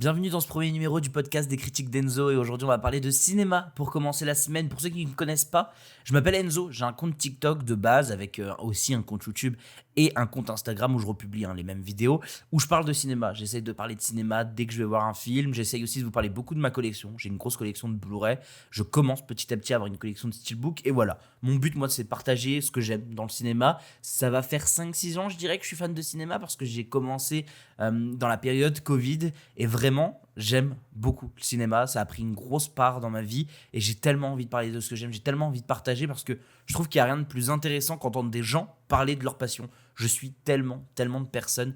Bienvenue dans ce premier numéro du podcast des critiques d'Enzo et aujourd'hui on va parler de cinéma pour commencer la semaine. Pour ceux qui ne me connaissent pas, je m'appelle Enzo, j'ai un compte TikTok de base avec aussi un compte YouTube et un compte Instagram où je republie les mêmes vidéos où je parle de cinéma. J'essaye de parler de cinéma dès que je vais voir un film, j'essaye aussi de vous parler beaucoup de ma collection. J'ai une grosse collection de Blu-ray, je commence petit à petit à avoir une collection de Steelbook et voilà. Mon but moi c'est de partager ce que j'aime dans le cinéma. Ça va faire 5-6 ans je dirais que je suis fan de cinéma parce que j'ai commencé dans la période Covid et vraiment j'aime beaucoup le cinéma, ça a pris une grosse part dans ma vie et j'ai tellement envie de parler de ce que j'aime, j'ai tellement envie de partager parce que je trouve qu'il n'y a rien de plus intéressant qu'entendre des gens parler de leur passion. Je suis tellement de personnes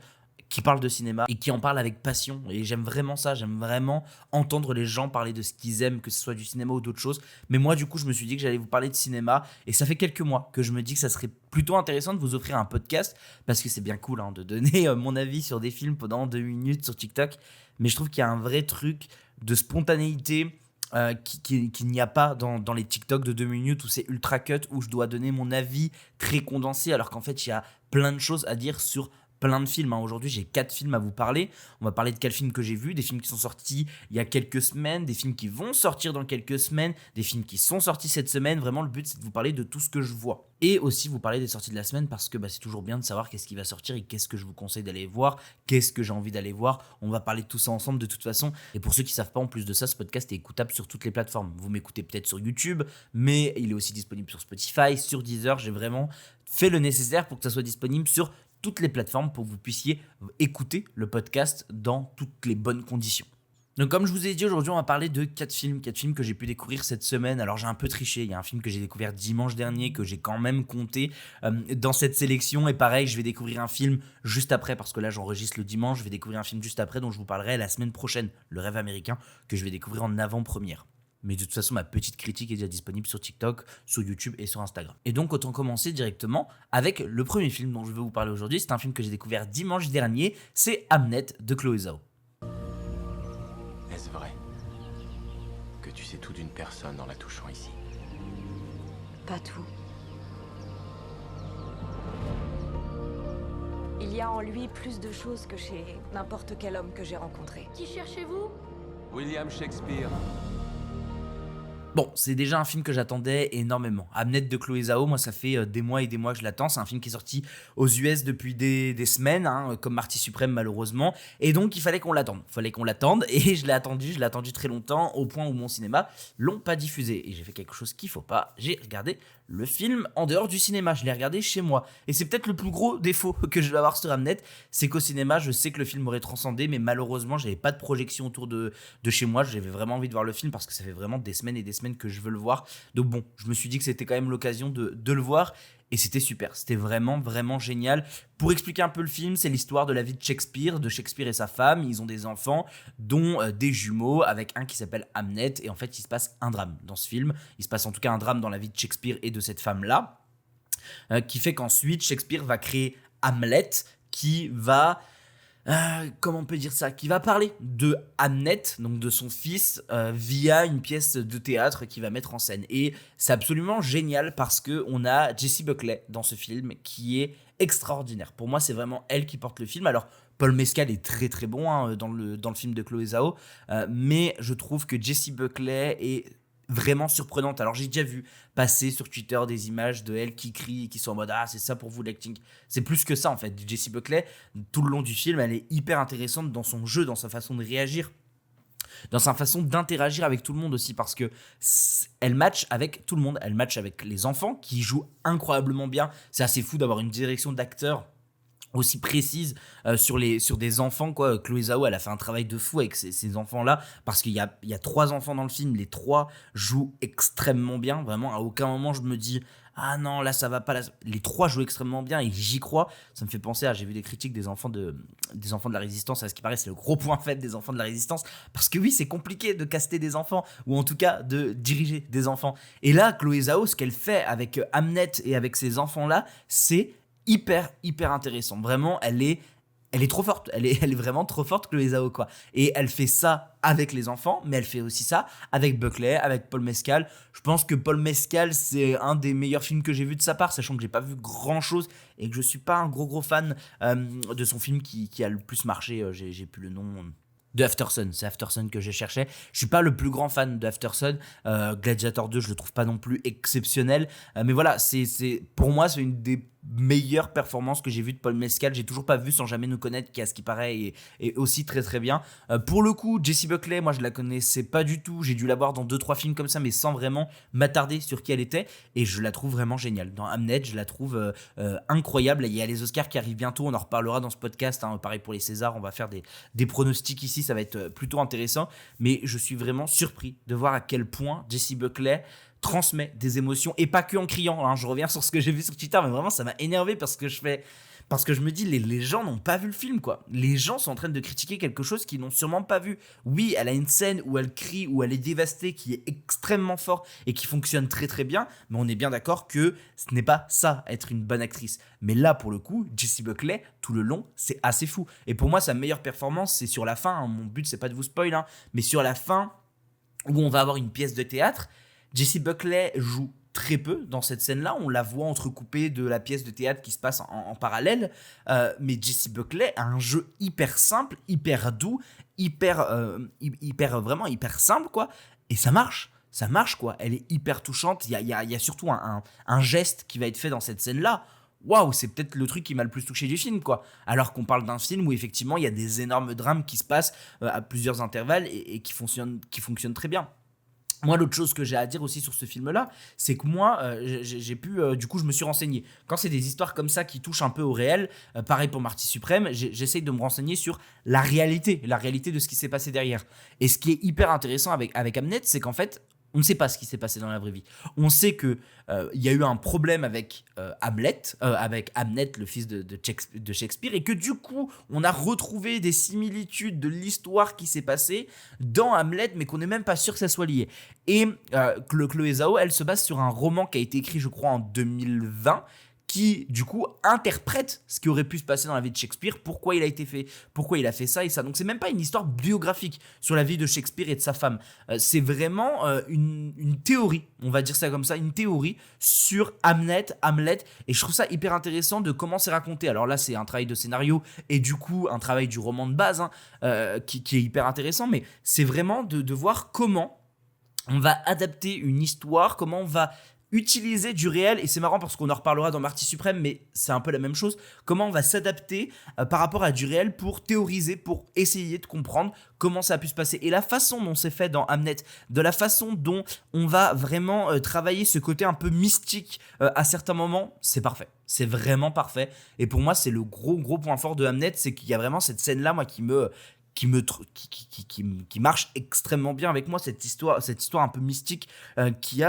qui parlent de cinéma et qui en parlent avec passion et j'aime vraiment ça, j'aime vraiment entendre les gens parler de ce qu'ils aiment, que ce soit du cinéma ou d'autres choses. Mais moi du coup je me suis dit que j'allais vous parler de cinéma et ça fait quelques mois que je me dis que ça serait plutôt intéressant de vous offrir un podcast parce que c'est bien cool de donner mon avis sur des films pendant 2 minutes sur TikTok, mais je trouve qu'il y a un vrai truc de spontanéité qu'il n'y a pas dans les TikTok de 2 minutes où c'est ultra cut, où je dois donner mon avis très condensé alors qu'en fait il y a plein de choses à dire sur plein de films. Aujourd'hui j'ai 4 films à vous parler. On va parler de quels films que j'ai vus, des films qui sont sortis il y a quelques semaines, des films qui vont sortir dans quelques semaines, des films qui sont sortis cette semaine. Vraiment le but c'est de vous parler de tout ce que je vois et aussi vous parler des sorties de la semaine parce que c'est toujours bien de savoir qu'est-ce qui va sortir et qu'est-ce que je vous conseille d'aller voir, qu'est-ce que j'ai envie d'aller voir. On va parler de tout ça ensemble de toute façon. Et pour ceux qui ne savent pas, en plus de ça, ce podcast est écoutable sur toutes les plateformes. Vous m'écoutez peut-être sur YouTube, mais il est aussi disponible sur Spotify, sur Deezer. J'ai vraiment fait le nécessaire pour que ça soit disponible sur toutes les plateformes pour que vous puissiez écouter le podcast dans toutes les bonnes conditions. Donc comme je vous ai dit, aujourd'hui on va parler de 4 films que j'ai pu découvrir cette semaine. Alors j'ai un peu triché, il y a un film que j'ai découvert dimanche dernier que j'ai quand même compté dans cette sélection et pareil je vais découvrir un film juste après parce que là j'enregistre le dimanche, je vais découvrir un film juste après dont je vous parlerai la semaine prochaine, Le Rêve américain, que je vais découvrir en avant-première. Mais de toute façon, ma petite critique est déjà disponible sur TikTok, sur YouTube et sur Instagram. Et donc, autant commencer directement avec le premier film dont je vais vous parler aujourd'hui. C'est un film que j'ai découvert dimanche dernier. C'est Hamnet de Chloé Zhao. Est-ce vrai que tu sais tout d'une personne en la touchant ici? Pas tout. Il y a en lui plus de choses que chez n'importe quel homme que j'ai rencontré. Qui cherchez-vous? William Shakespeare. Bon, c'est déjà un film que j'attendais énormément. Hamnet de Chloé Zhao, moi ça fait des mois et des mois que je l'attends. C'est un film qui est sorti aux US depuis des semaines, comme Marty Suprême malheureusement. Et donc il fallait qu'on l'attende. Et je l'ai attendu très longtemps au point où mon cinéma l'ont pas diffusé. Et j'ai fait quelque chose qu'il faut pas, j'ai regardé le film en dehors du cinéma, je l'ai regardé chez moi. Et c'est peut-être le plus gros défaut que je vais avoir sur Hamnet, c'est qu'au cinéma, je sais que le film m'aurait transcendé, mais malheureusement, j'avais pas de projection autour de chez moi. J'avais vraiment envie de voir le film parce que ça fait vraiment des semaines et des semaines que je veux le voir. Donc bon, je me suis dit que c'était quand même l'occasion de le voir. Et c'était super, c'était vraiment génial. Pour expliquer un peu le film, c'est l'histoire de la vie de Shakespeare et sa femme. Ils ont des enfants, dont des jumeaux, avec un qui s'appelle Hamnet. Et en fait, il se passe un drame dans ce film. Il se passe en tout cas un drame dans la vie de Shakespeare et de cette femme-là, qui fait qu'ensuite, Shakespeare va créer Hamlet, qui va... comment on peut dire ça, qui va parler de Hamnet, donc de son fils, via une pièce de théâtre qu'il va mettre en scène. Et c'est absolument génial parce qu'on a Jessie Buckley dans ce film qui est extraordinaire. Pour moi, c'est vraiment elle qui porte le film. Alors, Paul Mescal est très bon dans le film de Chloé Zhao, mais je trouve que Jessie Buckley est vraiment surprenante. Alors j'ai déjà vu passer sur Twitter des images de elle qui crie et qui sont en mode c'est ça pour vous l'acting. C'est plus que ça en fait. Jessie Buckley, tout le long du film, elle est hyper intéressante dans son jeu, dans sa façon de réagir, dans sa façon d'interagir avec tout le monde aussi, parce que elle match avec tout le monde. Elle match avec les enfants qui jouent incroyablement bien. C'est assez fou d'avoir une direction d'acteur aussi précise sur des enfants quoi. Chloé Zhao elle a fait un travail de fou avec ces enfants là parce qu'il y a 3 enfants dans le film, les 3 jouent extrêmement bien, vraiment à aucun moment je me dis ah non là ça va pas, les 3 jouent extrêmement bien et j'y crois. Ça me fait penser j'ai vu des critiques des enfants de la résistance, à ce qui paraît c'est le gros point faible des enfants de la résistance, parce que oui c'est compliqué de caster des enfants ou en tout cas de diriger des enfants, et là Chloé Zhao ce qu'elle fait avec Hamnet et avec ces enfants là c'est hyper intéressant. Vraiment, elle est trop forte. Elle est vraiment trop forte, Chloé Zhao, quoi. Et elle fait ça avec les enfants, mais elle fait aussi ça avec Buckley, avec Paul Mescal. Je pense que Paul Mescal, c'est un des meilleurs films que j'ai vu de sa part, sachant que j'ai pas vu grand chose et que je suis pas un gros fan de son film qui a le plus marché. J'ai plus le nom. De Aftersun, c'est Aftersun que je cherchais. Je suis pas le plus grand fan de Aftersun. Gladiator 2, je le trouve pas non plus exceptionnel. Mais voilà, pour moi, c'est une des meilleures performances que j'ai vues de Paul Mescal. J'ai toujours pas vu Sans jamais nous connaître, qui à ce qui paraît est aussi très très bien. Pour le coup, Jessie Buckley, moi je la connaissais pas du tout. J'ai dû la voir dans 2-3 films comme ça, mais sans vraiment m'attarder sur qui elle était. Et je la trouve vraiment géniale. Dans Hamnet, je la trouve incroyable. Il y a les Oscars qui arrivent bientôt, on en reparlera dans ce podcast. Pareil pour les Césars, on va faire des pronostics ici, ça va être plutôt intéressant. Mais je suis vraiment surpris de voir à quel point Jessie Buckley transmet des émotions, et pas que en criant. Je reviens sur ce que j'ai vu sur Twitter, mais vraiment ça m'a énervé parce que je me dis, les gens n'ont pas vu le film, quoi. Les gens sont en train de critiquer quelque chose qu'ils n'ont sûrement pas vu. Oui, elle a une scène où elle crie, où elle est dévastée, qui est extrêmement fort et qui fonctionne très très bien, mais on est bien d'accord que ce n'est pas ça, être une bonne actrice. Mais là, pour le coup, Jessie Buckley, tout le long, c'est assez fou. Et pour moi, sa meilleure performance, c'est sur la fin. Mon but, c'est pas de vous spoil, mais sur la fin, où on va avoir une pièce de théâtre, Jessie Buckley joue très peu dans cette scène-là. On la voit entrecoupée de la pièce de théâtre qui se passe en parallèle. Mais Jessie Buckley a un jeu hyper simple, hyper doux, vraiment hyper simple, quoi. Et ça marche. Ça marche, quoi. Elle est hyper touchante. Il y a surtout un geste qui va être fait dans cette scène-là. Waouh, c'est peut-être le truc qui m'a le plus touché du film, quoi. Alors qu'on parle d'un film où effectivement il y a des énormes drames qui se passent à plusieurs intervalles et qui fonctionnent très bien. Moi, l'autre chose que j'ai à dire aussi sur ce film-là, c'est que moi, du coup, je me suis renseigné. Quand c'est des histoires comme ça qui touchent un peu au réel, pareil pour Marty Suprême, j'essaye de me renseigner sur la réalité de ce qui s'est passé derrière. Et ce qui est hyper intéressant avec Hamnet, c'est qu'en fait, on ne sait pas ce qui s'est passé dans la vraie vie. On sait que y a eu un problème avec Hamlet, avec Hamnet, le fils de Shakespeare, et que du coup, on a retrouvé des similitudes de l'histoire qui s'est passée dans Hamlet, mais qu'on n'est même pas sûr que ça soit lié. Et Chloé Zhao, elle se base sur un roman qui a été écrit, je crois, en 2020, qui, du coup, interprète ce qui aurait pu se passer dans la vie de Shakespeare, pourquoi il a été fait, pourquoi il a fait ça et ça. Donc, c'est même pas une histoire biographique sur la vie de Shakespeare et de sa femme. C'est vraiment une théorie, on va dire ça comme ça, une théorie sur Hamlet, et je trouve ça hyper intéressant de comment c'est raconté. Alors là, c'est un travail de scénario et du coup, un travail du roman de base qui est hyper intéressant, mais c'est vraiment de voir comment on va adapter une histoire, comment on va utiliser du réel, et c'est marrant parce qu'on en reparlera dans Marty Suprême, mais c'est un peu la même chose, comment on va s'adapter par rapport à du réel pour théoriser, pour essayer de comprendre comment ça a pu se passer. Et la façon dont c'est fait dans Hamnet, de la façon dont on va vraiment travailler ce côté un peu mystique à certains moments, c'est parfait. C'est vraiment parfait. Et pour moi, c'est le gros point fort de Hamnet, c'est qu'il y a vraiment cette scène-là, moi, qui marche extrêmement bien avec moi, cette histoire un peu mystique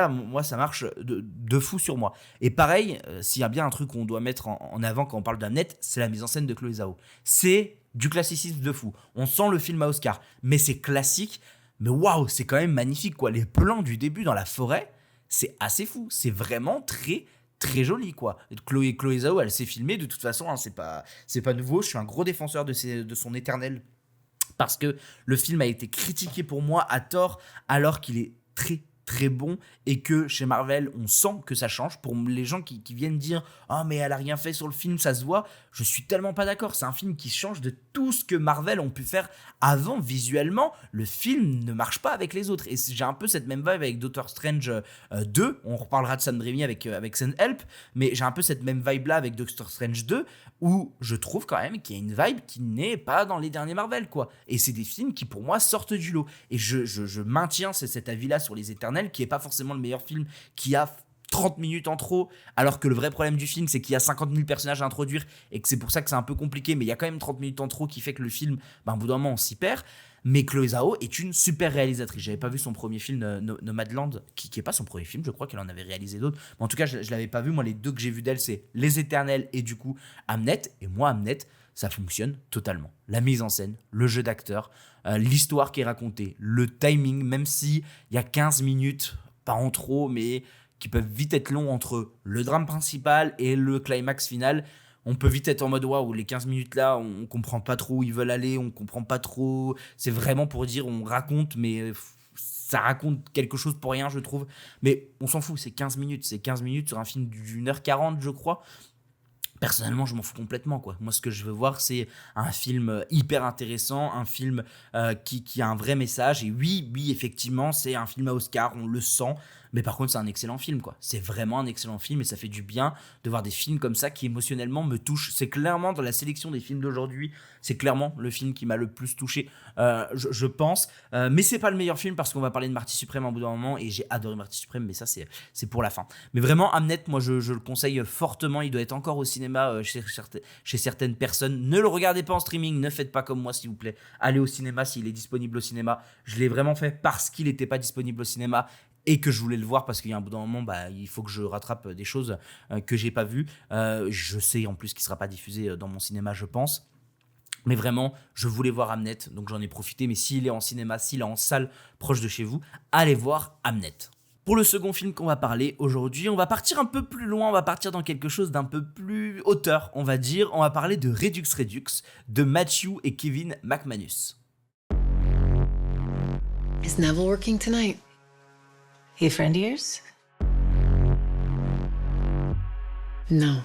moi ça marche de fou sur moi. Et pareil, s'il y a bien un truc qu'on doit mettre en avant quand on parle d'Hamnet, c'est la mise en scène de Chloé Zhao. C'est du classicisme de fou. On sent le film à Oscar, mais c'est classique, mais waouh, c'est quand même magnifique, quoi. Les plans du début dans la forêt, c'est assez fou, c'est vraiment très très joli, quoi. Chloé Zhao, elle s'est filmée de toute façon, c'est pas nouveau. Je suis un gros défenseur de son Éternel, parce que le film a été critiqué pour moi à tort, alors qu'il est très très bon, et que chez Marvel on sent que ça change. Pour les gens qui viennent dire « Ah mais elle a rien fait sur le film, ça se voit », je suis tellement pas d'accord. C'est un film qui change de tout ce que Marvel ont pu faire avant. Visuellement, le film ne marche pas avec les autres, et j'ai un peu cette même vibe avec Doctor Strange 2. On reparlera de Sam Raimi avec Send-Help, mais j'ai un peu cette même vibe là avec Doctor Strange 2, où je trouve quand même qu'il y a une vibe qui n'est pas dans les derniers Marvel, quoi. Et c'est des films qui pour moi sortent du lot, et je maintiens cet avis là sur Les Éternels, qui est pas forcément le meilleur film, qui a 30 minutes en trop, alors que le vrai problème du film, c'est qu'il y a 50 000 personnages à introduire, et que c'est pour ça que c'est un peu compliqué, mais il y a quand même 30 minutes en trop qui fait que le film, au bout d'un moment, on s'y perd. Mais Chloé Zhao est une super réalisatrice. J'avais pas vu son premier film, Nomadland, qui est pas son premier film, je crois qu'elle en avait réalisé d'autres, mais en tout cas, je l'avais pas vu. Moi, les deux que j'ai vus d'elle, c'est Les Éternels et du coup Hamnet, et moi, Hamnet, ça fonctionne totalement. La mise en scène, le jeu d'acteur, l'histoire qui est racontée, le timing, même s'il y a 15 minutes, pas en trop, mais qui peuvent vite être longs entre le drame principal et le climax final. On peut vite être en mode waouh, les 15 minutes là, on comprend pas trop où ils veulent aller, on comprend pas trop. C'est vraiment pour dire, on raconte, mais ça raconte quelque chose pour rien, je trouve. Mais on s'en fout, c'est 15 minutes sur un film d'1h40, je crois. Personnellement, je m'en fous complètement, quoi. Moi, ce que je veux voir, c'est un film hyper intéressant, un film qui a un vrai message. Et oui, oui, effectivement, c'est un film à Oscar, on le sent. Mais par contre, c'est un excellent film, quoi. C'est vraiment un excellent film et ça fait du bien de voir des films comme ça qui émotionnellement me touchent. C'est clairement dans la sélection des films d'aujourd'hui, c'est clairement le film qui m'a le plus touché, je pense. Mais c'est pas le meilleur film parce qu'on va parler de Marty Suprême à un bout d'un moment et j'ai adoré Marty Suprême, mais ça, c'est pour la fin. Mais vraiment, Hamnet, moi, je le conseille fortement. Il doit être encore au cinéma chez certaines personnes. Ne le regardez pas en streaming, ne faites pas comme moi, s'il vous plaît. Allez au cinéma s'il est disponible au cinéma. Je l'ai vraiment fait parce qu'il n'était pas disponible au cinéma et que je voulais le voir parce qu'il y a un bout d'un moment, il faut que je rattrape des choses que j'ai pas vues. Je sais en plus qu'il sera pas diffusé dans mon cinéma, je pense. Mais vraiment, je voulais voir Hamnet, donc j'en ai profité. Mais s'il est en cinéma, s'il est en salle proche de chez vous, allez voir Hamnet. Pour le second film qu'on va parler aujourd'hui, on va partir un peu plus loin, on va partir dans quelque chose d'un peu plus hauteur, on va dire. On va parler de Redux Redux, de Matthew et Kevin McManus. Is Neville working tonight? He a friend of yours? No.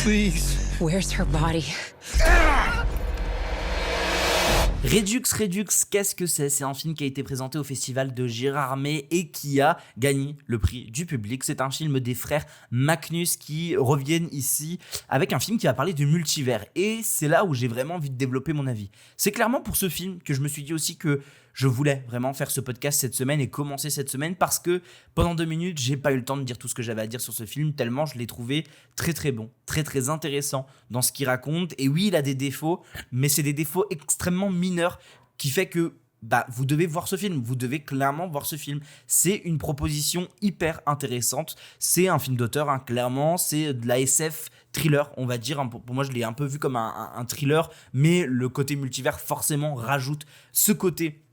Please. Where's her body? Redux Redux, qu'est-ce que c'est ? C'est un film qui a été présenté au festival de Gérardmer et qui a gagné le prix du public. C'est un film des frères Macnus qui reviennent ici avec un film qui va parler du multivers. Et c'est là où j'ai vraiment envie de développer mon avis. C'est clairement pour ce film que je me suis dit aussi que je voulais vraiment faire ce podcast cette semaine et commencer cette semaine parce que pendant 2 minutes, j'ai pas eu le temps de dire tout ce que j'avais à dire sur ce film tellement je l'ai trouvé très très bon, très très intéressant dans ce qu'il raconte. Et oui, il a des défauts, mais c'est des défauts extrêmement mineurs qui fait que vous devez voir ce film, vous devez clairement voir ce film. C'est une proposition hyper intéressante, c'est un film d'auteur, clairement, c'est de la SF thriller, on va dire. Pour moi, je l'ai un peu vu comme un thriller, mais le côté multivers forcément rajoute ce côté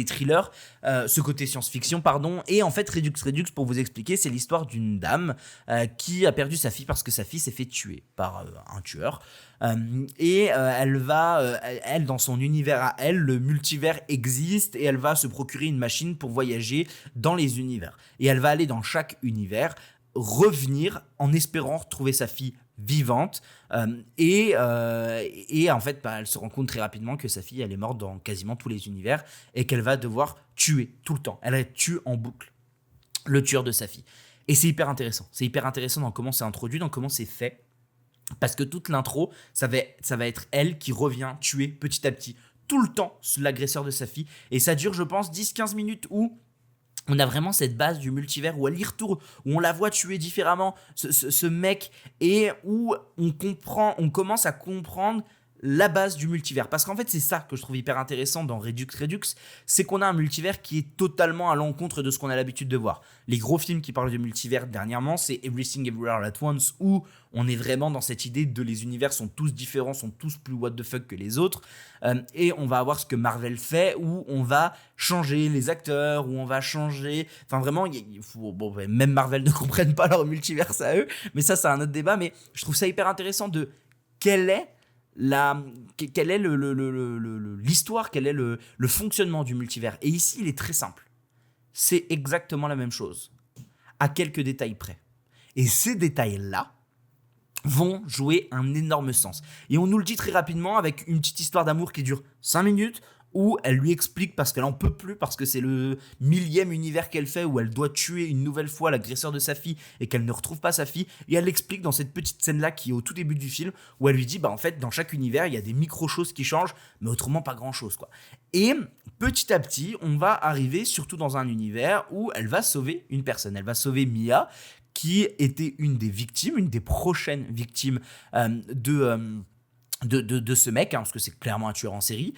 thriller, ce côté science-fiction, pardon. Et en fait, Redux Redux, pour vous expliquer, c'est l'histoire d'une dame qui a perdu sa fille parce que sa fille s'est fait tuer par un tueur. Elle va, elle, dans son univers à elle, le multivers existe et elle va se procurer une machine pour voyager dans les univers. Et elle va aller dans chaque univers, revenir en espérant retrouver sa fille vivante et en fait elle se rend compte très rapidement que sa fille elle est morte dans quasiment tous les univers et qu'elle va devoir tuer tout le temps, elle tue en boucle le tueur de sa fille. Et c'est hyper intéressant dans comment c'est introduit, dans comment c'est fait, parce que toute l'intro ça va être elle qui revient tuer petit à petit tout le temps l'agresseur de sa fille et ça dure je pense 10-15 minutes où on a vraiment cette base du multivers où elle y retourne, où on la voit tuer différemment ce mec et où on commence à comprendre la base du multivers. Parce qu'en fait, c'est ça que je trouve hyper intéressant dans Redux Redux, c'est qu'on a un multivers qui est totalement à l'encontre de ce qu'on a l'habitude de voir. Les gros films qui parlent du multivers dernièrement, c'est Everything Everywhere at Once, où on est vraiment dans cette idée de les univers sont tous différents, sont tous plus what the fuck que les autres. Et on va avoir ce que Marvel fait, où on va changer les acteurs, où on va changer... Enfin vraiment, même Marvel ne comprennent pas leur multivers à eux, mais ça c'est un autre débat. Mais je trouve ça hyper intéressant de quelle est l'histoire, quel est le fonctionnement du multivers. Et ici, il est très simple. C'est exactement la même chose, à quelques détails près. Et ces détails-là vont jouer un énorme sens. Et on nous le dit très rapidement avec une petite histoire d'amour qui dure 5 minutes, où elle lui explique parce qu'elle en peut plus, parce que c'est le 1000e univers qu'elle fait, où elle doit tuer une nouvelle fois l'agresseur de sa fille et qu'elle ne retrouve pas sa fille. Et elle l'explique dans cette petite scène-là qui est au tout début du film, où elle lui dit, en fait, dans chaque univers, il y a des micro-choses qui changent, mais autrement pas grand-chose, quoi. Et petit à petit, on va arriver surtout dans un univers où elle va sauver une personne. Elle va sauver Mia, qui était une des prochaines victimes de ce mec, parce que c'est clairement un tueur en série.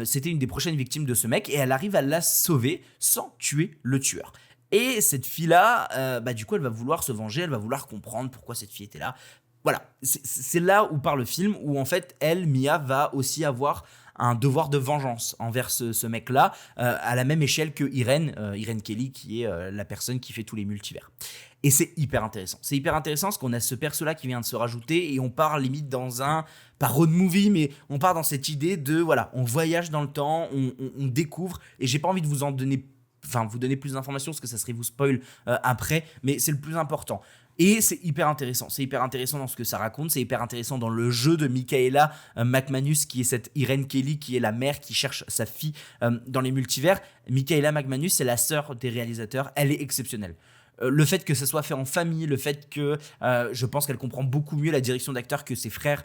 C'était une des prochaines victimes de ce mec et elle arrive à la sauver sans tuer le tueur. Et cette fille-là, du coup, elle va vouloir se venger, elle va vouloir comprendre pourquoi cette fille était là. Voilà, c'est là où part le film, où en fait, Mia, va aussi avoir un devoir de vengeance envers ce mec-là, à la même échelle que Irene Kelly, qui est la personne qui fait tous les multivers. Et c'est hyper intéressant. C'est hyper intéressant parce qu'on a ce perso-là qui vient de se rajouter et on part limite dans pas road movie, mais on part dans cette idée de, voilà, on voyage dans le temps, on découvre, et j'ai pas envie de vous donner plus d'informations parce que ça serait vous spoil après, mais c'est le plus important. Et c'est hyper intéressant. C'est hyper intéressant dans ce que ça raconte. C'est hyper intéressant dans le jeu de Michaela McManus, qui est cette Irene Kelly, qui est la mère qui cherche sa fille dans les multivers. Michaela McManus, c'est la sœur des réalisateurs. Elle est exceptionnelle. Le fait que ça soit fait en famille, le fait que je pense qu'elle comprend beaucoup mieux la direction d'acteur que ses frères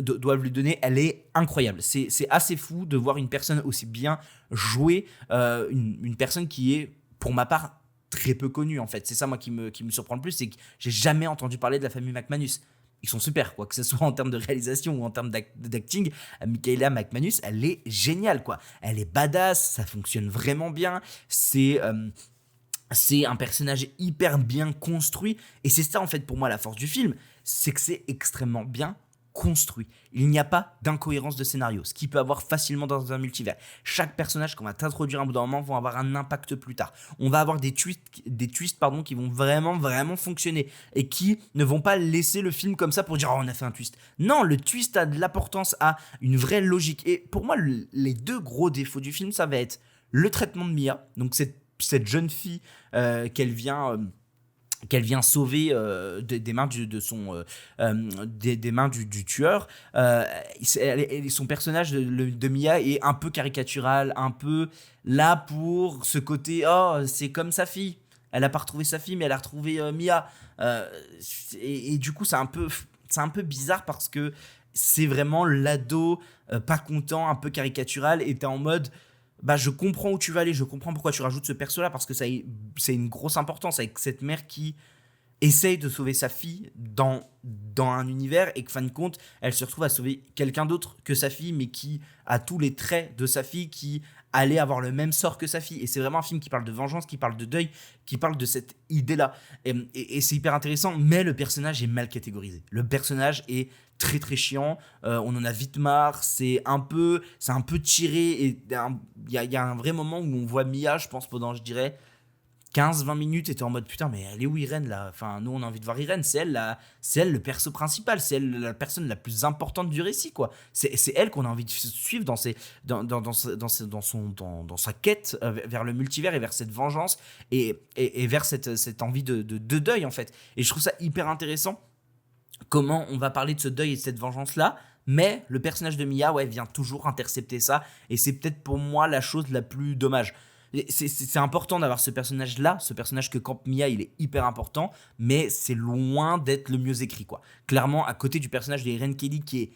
doivent lui donner, elle est incroyable. C'est assez fou de voir une personne aussi bien jouer, une personne qui est, pour ma part, très peu connue en fait. C'est ça moi qui me surprend le plus, c'est que j'ai jamais entendu parler de la famille McManus. Ils sont super, quoi, que ce soit en termes de réalisation ou en termes d'acting. Michaela McManus, elle est géniale, quoi. Elle est badass, ça fonctionne vraiment bien. C'est un personnage hyper bien construit, et c'est ça en fait pour moi la force du film, c'est que c'est extrêmement bien construit. Il n'y a pas d'incohérence de scénario, ce qui peut avoir facilement dans un multivers. Chaque personnage qu'on va t'introduire à un bout d'un moment vont avoir un impact plus tard. On va avoir des twists qui vont vraiment fonctionner et qui ne vont pas laisser le film comme ça pour dire oh, on a fait un twist. Non, le twist a de l'importance, a une vraie logique. Et pour moi, les deux gros défauts du film, ça va être le traitement de Mia, donc cette jeune fille qu'elle vient sauver des mains des mains du tueur. Son personnage de Mia est un peu caricatural, un peu là pour ce côté oh c'est comme sa fille, elle a pas retrouvé sa fille mais elle a retrouvé Mia, et du coup c'est un peu bizarre parce que c'est vraiment l'ado pas content, un peu caricatural, et t'es en mode bah je comprends où tu vas aller, je comprends pourquoi tu rajoutes ce perso-là, parce que c'est une grosse importance avec cette mère qui essaye de sauver sa fille dans un univers et que, fin de compte, elle se retrouve à sauver quelqu'un d'autre que sa fille, mais qui a tous les traits de sa fille, qui allait avoir le même sort que sa fille. Et c'est vraiment un film qui parle de vengeance, qui parle de deuil, qui parle de cette idée-là. Et c'est hyper intéressant, mais le personnage est mal catégorisé. Le personnage est très très chiant, on en a vite marre, c'est un peu tiré, et il y a un vrai moment où on voit Mia, je pense pendant, je dirais, 15-20 minutes, et t'es en mode putain mais elle est où Irène là, enfin nous on a envie de voir Irène, c'est elle le perso principal, c'est elle la personne la plus importante du récit, quoi. C'est elle qu'on a envie de suivre dans sa quête vers le multivers et vers cette vengeance et vers cette envie de deuil en fait. Et je trouve ça hyper intéressant comment on va parler de ce deuil et de cette vengeance-là, mais le personnage de Mia vient toujours intercepter ça, et c'est peut-être pour moi la chose la plus dommage. C'est important d'avoir ce personnage-là, ce personnage que campe Mia, il est hyper important, mais c'est loin d'être le mieux écrit, quoi. Clairement, à côté du personnage de Irene Kelly qui est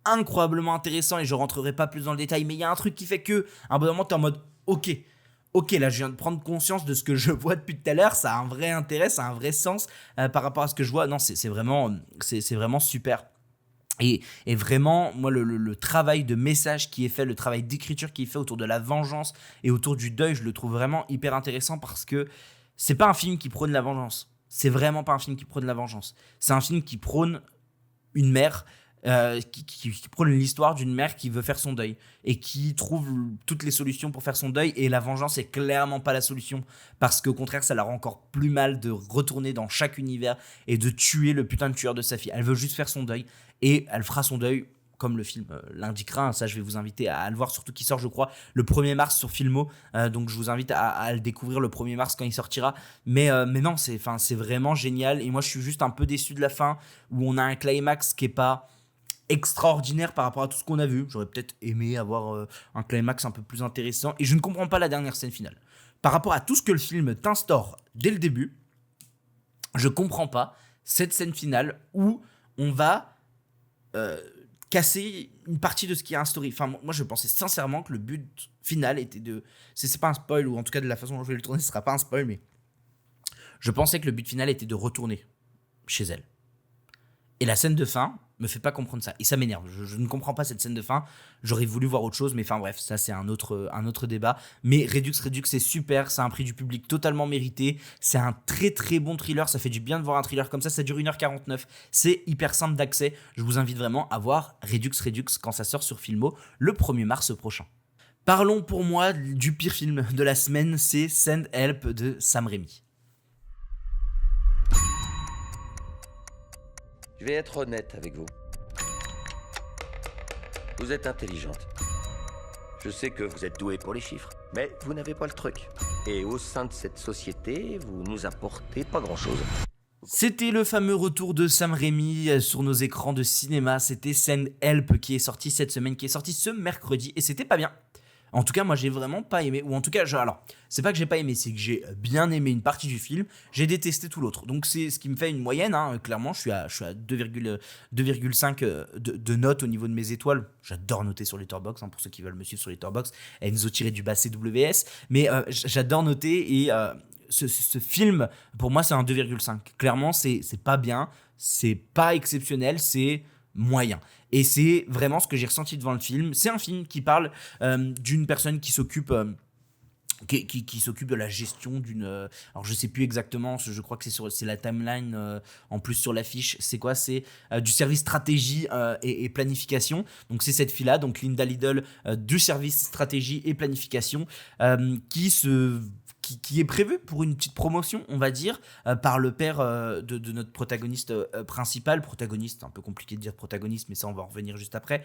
incroyablement intéressant, et je rentrerai pas plus dans le détail, mais il y a un truc qui fait que, à un bon moment, t'es en mode ok, là je viens de prendre conscience de ce que je vois depuis tout à l'heure, ça a un vrai intérêt, ça a un vrai sens par rapport à ce que je vois. Non, c'est vraiment super. Et vraiment, moi, le travail de message qui est fait, le travail d'écriture qui est fait autour de la vengeance et autour du deuil, je le trouve vraiment hyper intéressant, parce que c'est pas un film qui prône la vengeance. C'est vraiment pas un film qui prône la vengeance. C'est un film qui prône une mère, qui prône l'histoire d'une mère qui veut faire son deuil et qui trouve toutes les solutions pour faire son deuil, et la vengeance est clairement pas la solution, parce qu'au contraire ça la rend encore plus mal de retourner dans chaque univers et de tuer le putain de tueur de sa fille. Elle veut juste faire son deuil, et elle fera son deuil comme le film l'indiquera. Ça je vais vous inviter à le voir, surtout qu'il sort je crois le 1er mars sur Filmo, donc je vous invite à le découvrir le 1er mars quand il sortira, mais non, c'est vraiment génial. Et moi je suis juste un peu déçu de la fin, où on a un climax qui est pas extraordinaire par rapport à tout ce qu'on a vu. J'aurais peut-être aimé avoir un climax un peu plus intéressant, et je ne comprends pas la dernière scène finale. Par rapport à tout ce que le film t'instaure dès le début, je comprends pas cette scène finale où on va casser une partie de ce qui est instauré. Enfin, moi je pensais sincèrement que le but final était de... C'est pas un spoil, ou en tout cas de la façon dont je vais le tourner, ce sera pas un spoil, mais je pensais que le but final était de retourner chez elle. Et la scène de fin me fait pas comprendre ça, et ça m'énerve. Je ne comprends pas cette scène de fin. J'aurais voulu voir autre chose, mais enfin bref, ça c'est un autre débat. Mais Redux c'est super, ça a un prix du public totalement mérité. C'est un très très bon thriller, ça fait du bien de voir un thriller comme ça dure 1h49, c'est hyper simple d'accès. Je vous invite vraiment à voir Redux quand ça sort sur Filmo le 1er mars prochain. Parlons pour moi du pire film de la semaine, c'est Send Help de Sam Raimi. Je vais être honnête avec vous. Vous êtes intelligente. Je sais que vous êtes douée pour les chiffres, mais vous n'avez pas le truc. Et au sein de cette société, vous nous apportez pas grand-chose. C'était le fameux retour de Sam Raimi sur nos écrans de cinéma. C'était Send Help qui est sorti cette semaine, qui est sorti ce mercredi, et c'était pas bien. En tout cas, moi, j'ai vraiment pas aimé. Ou en tout cas, alors, c'est pas que j'ai pas aimé, c'est que j'ai bien aimé une partie du film. J'ai détesté tout l'autre. Donc, c'est ce qui me fait une moyenne. Clairement, je suis à 2,5 de notes au niveau de mes étoiles. J'adore noter sur Letterboxd, pour ceux qui veulent me suivre sur Letterboxd. Enzo-du-bas CWS. Mais j'adore noter et ce film, pour moi, c'est un 2,5. Clairement, c'est pas bien. C'est pas exceptionnel. C'est moyen. Et c'est vraiment ce que j'ai ressenti devant le film. C'est un film qui parle d'une personne qui s'occupe qui s'occupe de la gestion d'une alors je sais plus exactement, je crois que c'est la timeline en plus sur l'affiche, c'est quoi, c'est du service stratégie et planification. Donc c'est cette fille là, donc Linda Liddell, du service stratégie et planification, qui est prévu pour une petite promotion, on va dire, par le père de notre protagoniste principal. Protagoniste, un peu compliqué de dire protagoniste, mais ça on va en revenir juste après.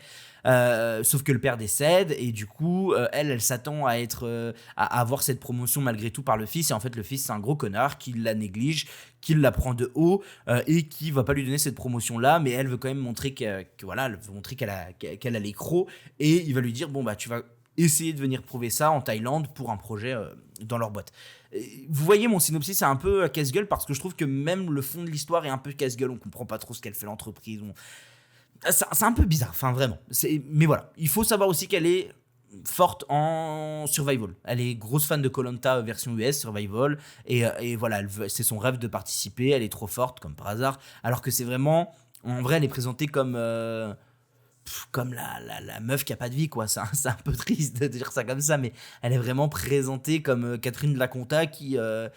Sauf que le père décède, et du coup, elle s'attend à avoir cette promotion malgré tout par le fils. Et en fait, le fils, c'est un gros connard qui la néglige, qui la prend de haut et qui va pas lui donner cette promotion-là, mais elle veut quand même montrer elle veut montrer qu'elle a les crocs, et il va lui dire, bon, bah, tu vas essayer de venir prouver ça en Thaïlande pour un projet dans leur boîte. Vous voyez, mon synopsis, c'est un peu casse-gueule, parce que je trouve que même le fond de l'histoire est un peu casse-gueule. On comprend pas trop ce qu'elle fait l'entreprise. C'est un peu bizarre, enfin vraiment. Mais voilà, il faut savoir aussi qu'elle est forte en survival. Elle est grosse fan de Koh-Lanta version US, survival, et voilà, c'est son rêve de participer. Elle est trop forte, comme par hasard, alors que c'est vraiment, en vrai, elle est présentée comme la meuf qui a pas de vie, quoi. C'est un peu triste de dire ça comme ça, mais elle est vraiment présentée comme Catherine de la Conta qui a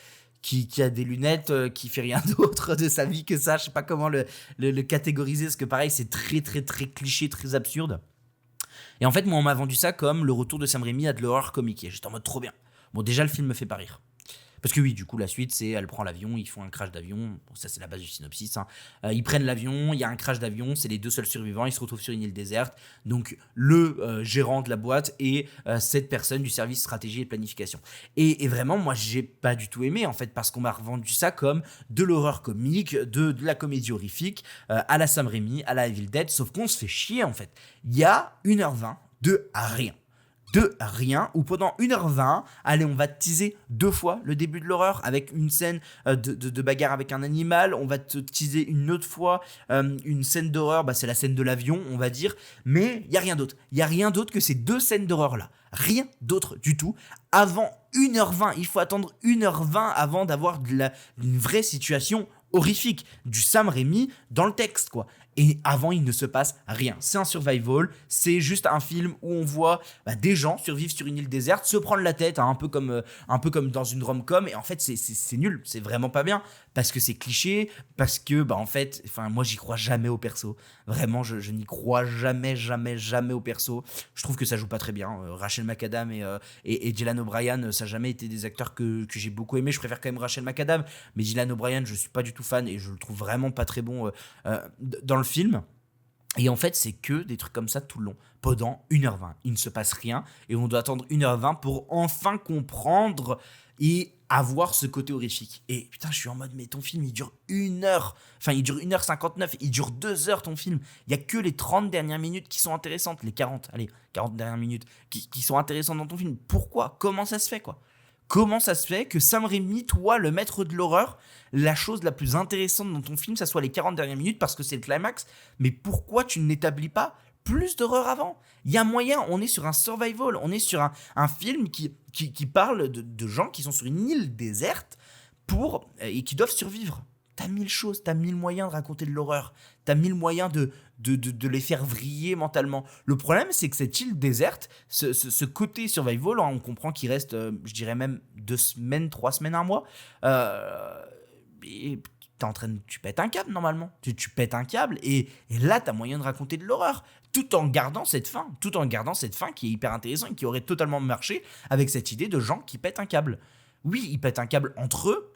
des lunettes, qui fait rien d'autre de sa vie que ça. Je sais pas comment le catégoriser, parce que pareil, c'est très très très cliché, très absurde. Et en fait, moi, on m'a vendu ça comme le retour de Sam Raimi à de l'horreur comique, et j'étais en mode trop bien. Bon, déjà, le film me fait pas rire. Parce que oui, du coup, la suite, c'est elle prend l'avion, ils font un crash d'avion. Bon, ça, c'est la base du synopsis. Ils prennent l'avion, il y a un crash d'avion, c'est les deux seuls survivants, ils se retrouvent sur une île déserte. Donc, le gérant de la boîte et cette personne du service stratégie et planification. Et vraiment, moi, j'ai pas du tout aimé, en fait, parce qu'on m'a revendu ça comme de l'horreur comique, de la comédie horrifique, à la Sam Raimi, à la Evil Dead, sauf qu'on se fait chier, en fait. Il y a 1h20 de rien. Où pendant 1h20, allez, on va teaser 2 fois le début de l'horreur avec une scène de bagarre avec un animal. On va te teaser une autre fois une scène d'horreur, c'est la scène de l'avion, on va dire, mais il n'y a rien d'autre. Il n'y a rien d'autre que ces 2 scènes d'horreur là. Rien d'autre du tout. Avant 1h20, il faut attendre 1h20 avant d'avoir une vraie situation horrifique, du Sam Raimi dans le texte, quoi. Et avant, il ne se passe rien. C'est un survival, c'est juste un film où on voit des gens survivre sur une île déserte, se prendre la tête, un peu comme dans une rom-com. Et en fait, c'est nul, c'est vraiment pas bien, parce que c'est cliché, parce que en fait, moi, j'y crois jamais au perso. Vraiment, je n'y crois jamais au perso. Je trouve que ça joue pas très bien. Rachel McAdams et Dylan O'Brien, ça n'a jamais été des acteurs que j'ai beaucoup aimé. Je préfère quand même Rachel McAdams, mais Dylan O'Brien, je suis pas du tout fan, et je le trouve vraiment pas très bon dans le film. Et en fait, c'est que des trucs comme ça tout le long, pendant 1h20. Il ne se passe rien, et on doit attendre 1h20 pour enfin comprendre et avoir ce côté horrifique. Et putain, je suis en mode, mais ton film, il dure 1 heure. Enfin, il dure 1h59, il dure 2 heures ton film. Il n'y a que les 30 dernières minutes qui sont intéressantes, les 40 dernières minutes qui sont intéressantes dans ton film. Pourquoi ? Comment ça se fait, quoi ? Comment ça se fait que Sam Raimi, toi, le maître de l'horreur, la chose la plus intéressante dans ton film, ça soit les 40 dernières minutes, parce que c'est le climax, mais pourquoi tu n'établis pas plus d'horreur avant ? Il y a moyen, on est sur un survival, on est sur un film qui parle de gens qui sont sur une île déserte et qui doivent survivre. T'as 1000 choses, t'as 1000 moyens de raconter de l'horreur, t'as 1000 moyens de les faire vriller mentalement. Le problème, c'est que cette île déserte, ce côté survival, on comprend qu'il reste, je dirais même 2 semaines, 3 semaines, 1 mois, et tu pètes un câble normalement, tu pètes un câble, et là, t'as moyen de raconter de l'horreur, tout en gardant cette fin qui est hyper intéressante et qui aurait totalement marché avec cette idée de gens qui pètent un câble. Oui, ils pètent un câble entre eux,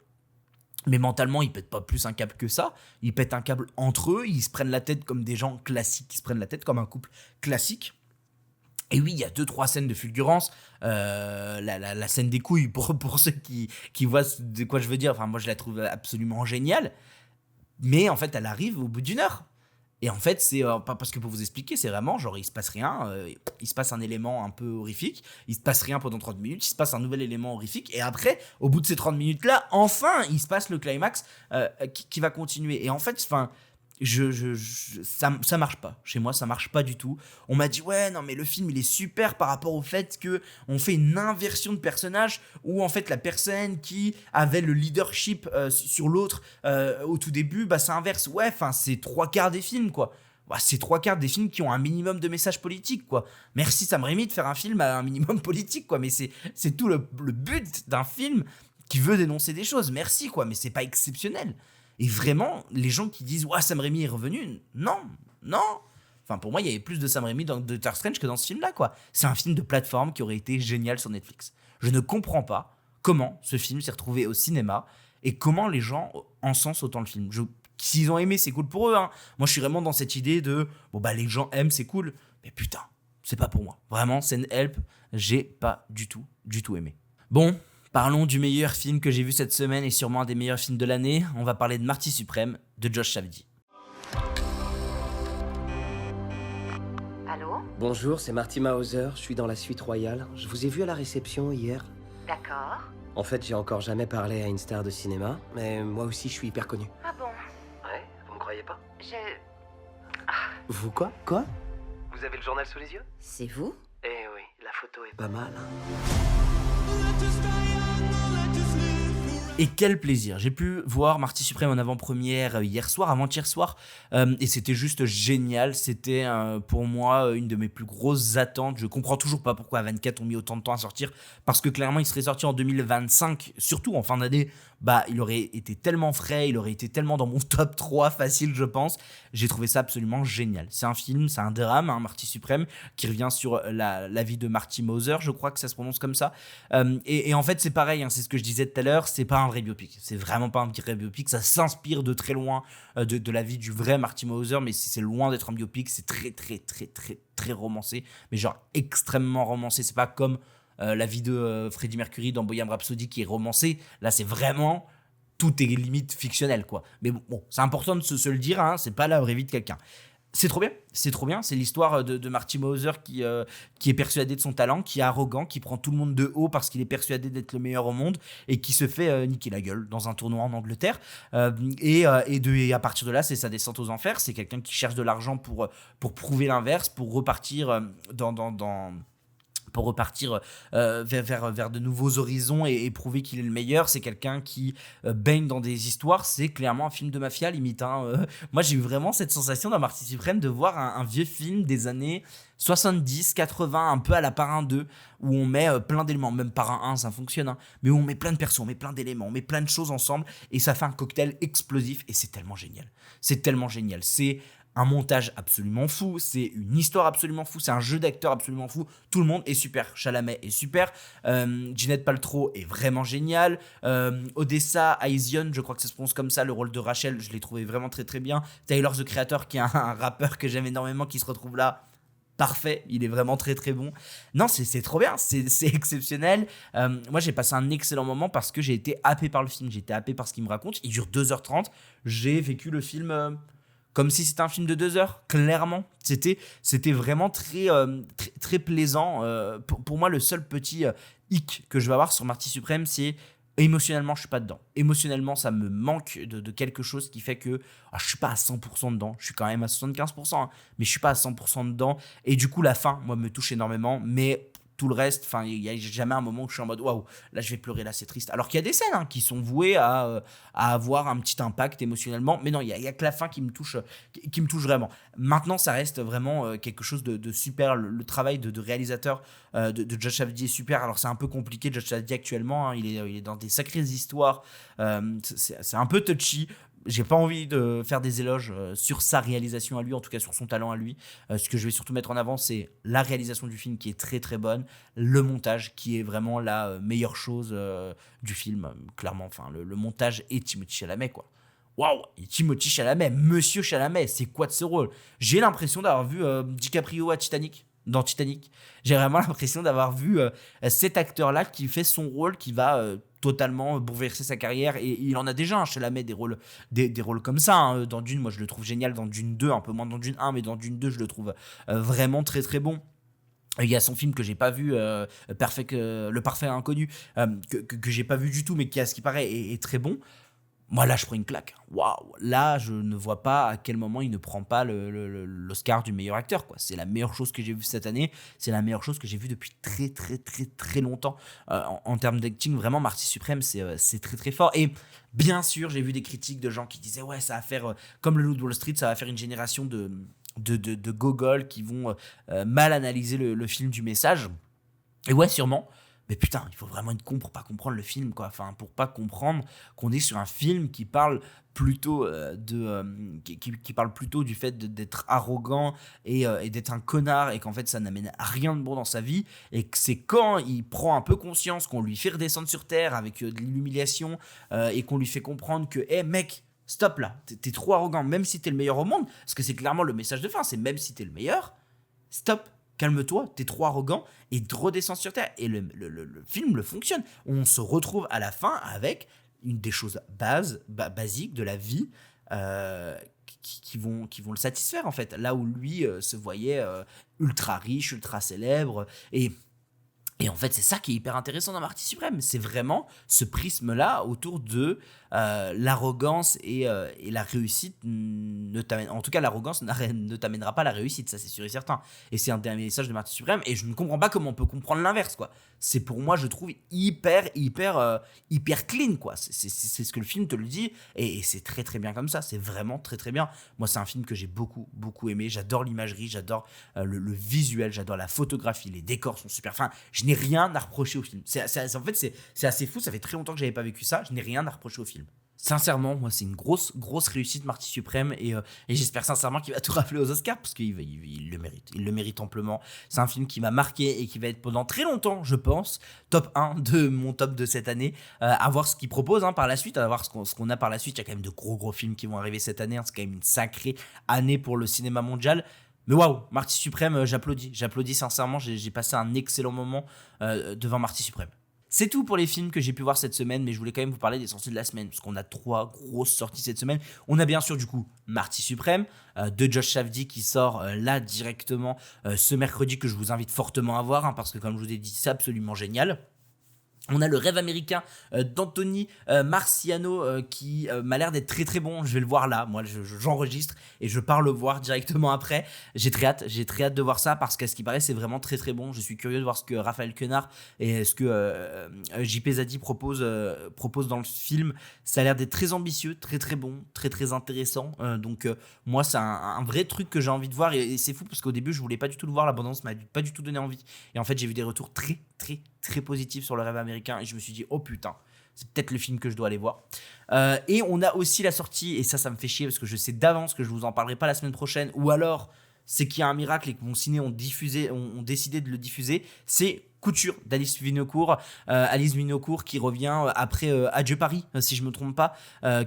mais mentalement, ils pètent pas plus un câble que ça. Ils pètent un câble entre eux. Ils se prennent la tête comme des gens classiques. Ils se prennent la tête comme un couple classique. Et oui, il y a 2-3 scènes de fulgurance. La scène des couilles, pour ceux qui voient de quoi je veux dire. Enfin, moi, je la trouve absolument géniale. mais en fait elle arrive au bout d'une heure. Et en fait, c'est pas parce que pour vous expliquer, c'est vraiment genre il se passe rien, il se passe un élément un peu horrifique, il se passe rien pendant 30 minutes, il se passe un nouvel élément horrifique, et après, au bout de ces 30 minutes-là, enfin, il se passe le climax qui va continuer. Et en fait, enfin, ça marche pas. Chez moi, ça marche pas du tout. On m'a dit, ouais, non, mais le film, il est super par rapport au fait qu'on fait une inversion de personnage où, en fait, la personne qui avait le leadership sur l'autre au tout début, bah, ça inverse. Ouais, enfin, c'est 3/4 des films, quoi. Bah, c'est 3/4 des films qui ont un minimum de message politique, quoi. Merci Sam Raimi de faire un film à un minimum politique, quoi. Mais c'est tout le but d'un film qui veut dénoncer des choses. Merci, quoi. Mais c'est pas exceptionnel. Et vraiment, les gens qui disent « Ouais, Sam Raimi est revenu », non. Enfin, pour moi, il y avait plus de Sam Raimi dans Doctor Strange que dans ce film-là, quoi. C'est un film de plateforme qui aurait été génial sur Netflix. Je ne comprends pas comment ce film s'est retrouvé au cinéma et comment les gens encensent autant le film. S'ils ont aimé, c'est cool pour eux, hein. Moi, je suis vraiment dans cette idée de « Bon, bah, les gens aiment, c'est cool. » Mais putain, c'est pas pour moi. Vraiment, Send Help, j'ai pas du tout aimé. Bon, parlons du meilleur film que j'ai vu cette semaine et sûrement un des meilleurs films de l'année. On va parler de Marty Suprême de Josh Safdie. Allô? Bonjour, c'est Marty Mauser, je suis dans la suite royale. Je vous ai vu à la réception hier. D'accord. En fait, j'ai encore jamais parlé à une star de cinéma, mais moi aussi je suis hyper connu. Ah bon? Ouais, vous me croyez pas? Vous quoi? Vous avez le journal sous les yeux? C'est vous? Eh oui, la photo est pas mal. Et quel plaisir. J'ai pu voir Marty Suprême en avant-première avant-hier soir, et c'était juste génial. C'était pour moi une de mes plus grosses attentes. Je comprends toujours pas pourquoi A24 ont mis autant de temps à sortir, parce que clairement il serait sorti en 2025, surtout en fin d'année. Bah, il aurait été tellement frais, il aurait été tellement dans mon top 3 facile, je pense. J'ai trouvé ça absolument génial. C'est un film, c'est un drame, hein, Marty Suprême, qui revient sur la vie de Marty Mauser, je crois que ça se prononce comme ça. Et en fait, c'est pareil, hein, c'est ce que je disais tout à l'heure, c'est pas un vrai biopic. C'est vraiment pas un vrai biopic. Ça s'inspire de très loin de la vie du vrai Marty Mauser, mais c'est loin d'être un biopic. C'est très romancé, mais genre extrêmement romancé. C'est pas comme la vie de Freddie Mercury dans Bohemian Rhapsody qui est romancée. Là, c'est vraiment... Tout est limite fictionnel, quoi. Mais bon, c'est important de se le dire, hein, c'est pas la vraie vie de quelqu'un. C'est trop bien. C'est l'histoire de Marty Mauser qui est persuadé de son talent, qui est arrogant, qui prend tout le monde de haut parce qu'il est persuadé d'être le meilleur au monde et qui se fait niquer la gueule dans un tournoi en Angleterre. Et à partir de là, c'est sa descente aux enfers. C'est quelqu'un qui cherche de l'argent pour prouver l'inverse, pour repartir vers de nouveaux horizons et prouver qu'il est le meilleur. C'est quelqu'un qui baigne dans des histoires. C'est clairement un film de mafia limite, hein. Moi j'ai eu vraiment cette sensation dans Marty Suprême de voir un vieux film des années 70, 80, un peu à la Parrain 2, où on met plein d'éléments, même Parrain 1 ça fonctionne, hein, mais où on met plein de persos, on met plein d'éléments, on met plein de choses ensemble et ça fait un cocktail explosif et c'est tellement génial. C'est un montage absolument fou, c'est une histoire absolument fou, c'est un jeu d'acteurs absolument fou, tout le monde est super, Chalamet est super, Gwyneth Paltrow est vraiment génial, Odessa Aizion, je crois que ça se prononce comme ça, le rôle de Rachel, je l'ai trouvé vraiment très bien, Tyler the Creator qui est un rappeur que j'aime énormément qui se retrouve là, parfait, il est vraiment très bon. Non, c'est trop bien, c'est exceptionnel. Moi j'ai passé un excellent moment parce que j'ai été happé par le film, j'ai été happé par ce qu'il me raconte, il dure 2h30, j'ai vécu le film... comme si c'était un film de 2 heures, clairement. C'était vraiment très plaisant. Pour moi, le seul petit hic que je vais avoir sur Marty Suprême, c'est émotionnellement, je suis pas dedans. Émotionnellement, ça me manque de quelque chose qui fait que je suis pas à 100% dedans. Je suis quand même à 75%, hein, mais je suis pas à 100% dedans. Et du coup, la fin, moi, me touche énormément. Mais tout le reste, enfin, il y a jamais un moment où je suis en mode waouh, là je vais pleurer, là c'est triste. Alors qu'il y a des scènes, hein, qui sont vouées à avoir un petit impact émotionnellement, mais non, il y a que la fin qui me touche vraiment. Maintenant, ça reste vraiment quelque chose de super. Le travail de réalisateur de Josh Safdie est super. Alors c'est un peu compliqué, Josh Safdie actuellement, hein, il est dans des sacrées histoires, c'est un peu touchy. J'ai pas envie de faire des éloges sur sa réalisation à lui, en tout cas sur son talent à lui. Ce que je vais surtout mettre en avant, c'est la réalisation du film qui est très bonne, le montage qui est vraiment la meilleure chose du film, clairement. Enfin, le montage et Timothée Chalamet, quoi. Waouh, et Timothée Chalamet, Monsieur Chalamet, c'est quoi de ce rôle? J'ai l'impression d'avoir vu DiCaprio dans Titanic. J'ai vraiment l'impression d'avoir vu cet acteur-là qui fait son rôle, qui va totalement bouleverser sa carrière, et il en a déjà chez Chalamet des rôles comme ça, hein. Dans Dune, moi je le trouve génial, dans Dune 2, un peu moins dans Dune 1, mais dans Dune 2 je le trouve vraiment très très bon. Il y a son film que j'ai pas vu, Le Parfait Inconnu, que j'ai pas vu du tout, mais qui, à ce qui paraît, est très bon. Moi, là, je prends une claque. Waouh! Là, je ne vois pas à quel moment il ne prend pas l'Oscar du meilleur acteur, quoi. C'est la meilleure chose que j'ai vue cette année. C'est la meilleure chose que j'ai vue depuis très, très, très, très longtemps. En termes d'acting, vraiment, Marty Suprême, c'est très, très fort. Et bien sûr, j'ai vu des critiques de gens qui disaient « Ouais, ça va faire, comme le Loup de Wall Street, ça va faire une génération de gogoles qui vont mal analyser le film du message. » Et ouais, sûrement. Mais putain, il faut vraiment être con pour pas comprendre le film, quoi. Enfin, pour pas comprendre qu'on est sur un film qui parle plutôt qui parle plutôt du fait d'être arrogant et d'être un connard, et qu'en fait ça n'amène à rien de bon dans sa vie, et que c'est quand il prend un peu conscience qu'on lui fait redescendre sur terre avec de l'humiliation, et qu'on lui fait comprendre que hey, mec, stop là, t'es trop arrogant, même si t'es le meilleur au monde, parce que c'est clairement le message de fin, c'est même si t'es le meilleur, stop, calme-toi, t'es trop arrogant, et redescends sur terre. Et le film le fonctionne. On se retrouve à la fin avec une des choses basiques de la vie qui vont le satisfaire, en fait. Là où lui se voyait ultra riche, ultra célèbre, et en fait, c'est ça qui est hyper intéressant dans Marty Suprême. C'est vraiment ce prisme-là autour de l'arrogance et la réussite. En tout cas, l'arrogance ne t'amènera pas à la réussite, ça c'est sûr et certain. Et c'est un des messages de Marty Suprême. Et je ne comprends pas comment on peut comprendre l'inverse, quoi. C'est, pour moi, je trouve hyper clean, quoi. C'est ce que le film te le dit. Et c'est très très bien comme ça. C'est vraiment très très bien. Moi, c'est un film que j'ai beaucoup beaucoup aimé. J'adore l'imagerie, j'adore le visuel, j'adore la photographie. Les décors sont super. Enfin, je n'ai rien à reprocher au film. En fait, c'est assez fou. Ça fait très longtemps que j'avais pas vécu ça. Je n'ai rien à reprocher au film. Sincèrement, moi, c'est une grosse réussite, Marty Suprême, et j'espère sincèrement qu'il va tout rappeler aux Oscars, parce qu'il le mérite. Il le mérite amplement. C'est un film qui m'a marqué et qui va être pendant très longtemps, je pense, top 1 de mon top de cette année. À voir ce qu'il propose par la suite, à voir ce qu'on a par la suite. Il y a quand même de gros films qui vont arriver cette année. C'est quand même une sacrée année pour le cinéma mondial. Mais waouh, Marty Suprême, j'applaudis sincèrement. J'ai passé un excellent moment devant Marty Suprême. C'est tout pour les films que j'ai pu voir cette semaine, mais je voulais quand même vous parler des sorties de la semaine, parce qu'on a 3 grosses sorties cette semaine. On a bien sûr du coup Marty Suprême, de Josh Safdie, qui sort là directement ce mercredi, que je vous invite fortement à voir, parce que comme je vous ai dit, c'est absolument génial. On a Le Rêve américain d'Anthony Marciano qui m'a l'air d'être très très bon. Je vais le voir là, moi j'enregistre et je pars le voir directement après. J'ai très hâte de voir ça, parce qu'à ce qui paraît c'est vraiment très très bon. Je suis curieux de voir ce que Raphaël Quenard et ce que JP Zadi propose dans le film. Ça a l'air d'être très ambitieux, très très bon, très très intéressant. Donc moi c'est un vrai truc que j'ai envie de voir, et c'est fou parce qu'au début je voulais pas du tout le voir, l'abondance m'a pas du tout donné envie. Et en fait j'ai vu des retours très très très positif sur Le Rêve américain, et je me suis dit oh putain, c'est peut-être le film que je dois aller voir. Et on a aussi la sortie, et ça me fait chier parce que je sais d'avance que je vous en parlerai pas la semaine prochaine, ou alors c'est qu'il y a un miracle et que mon ciné ont décidé de le diffuser. C'est Couture d'Alice Winocourt. Alice Winocourt qui revient après Adieu Paris, si je me trompe pas,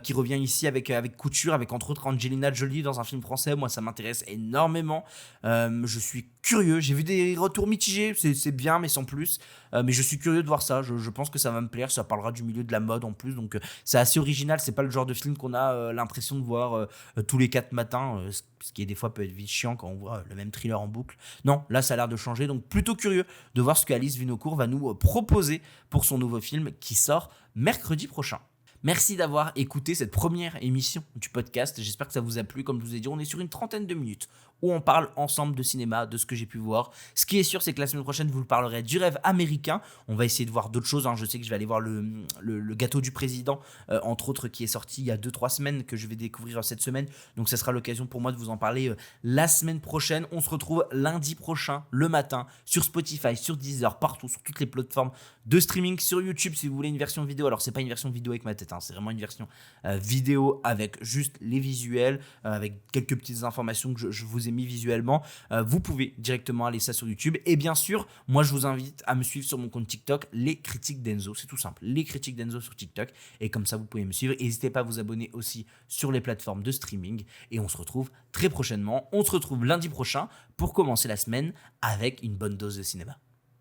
qui revient ici avec Couture, avec entre autres Angelina Jolie dans un film français. Moi ça m'intéresse énormément. Je suis curieux, j'ai vu des retours mitigés, c'est bien mais sans plus, mais je suis curieux de voir ça. Je pense que ça va me plaire, ça parlera du milieu de la mode en plus, donc c'est assez original. C'est pas le genre de film qu'on a l'impression de voir tous les 4 matins, ce qui est des fois peut être vite chiant quand on voit le même thriller en boucle. Non, là ça a l'air de changer, donc plutôt curieux de voir ce que Alice Winocourt va nous proposer pour son nouveau film qui sort mercredi prochain. Merci d'avoir écouté cette première émission du podcast. J'espère que ça vous a plu. Comme je vous ai dit, on est sur une 30aine de minutes où on parle ensemble de cinéma, de ce que j'ai pu voir. Ce qui est sûr, c'est que la semaine prochaine, vous parlerez du Rêve américain. On va essayer de voir d'autres choses. Je sais que je vais aller voir le Gâteau du Président, entre autres, qui est sorti il y a 2-3 semaines, que je vais découvrir cette semaine. Donc, ça sera l'occasion pour moi de vous en parler la semaine prochaine. On se retrouve lundi prochain, le matin, sur Spotify, sur Deezer, partout, sur toutes les plateformes de streaming, sur YouTube, si vous voulez une version vidéo. Alors, c'est pas une version vidéo avec ma tête, c'est vraiment une version vidéo avec juste les visuels, avec quelques petites informations que je vous ai mis visuellement. Vous pouvez directement aller ça sur YouTube. Et bien sûr, moi je vous invite à me suivre sur mon compte TikTok, Les Critiques d'Enzo. C'est tout simple, Les Critiques d'Enzo sur TikTok. Et comme ça, vous pouvez me suivre. N'hésitez pas à vous abonner aussi sur les plateformes de streaming. Et on se retrouve très prochainement. On se retrouve lundi prochain pour commencer la semaine avec une bonne dose de cinéma.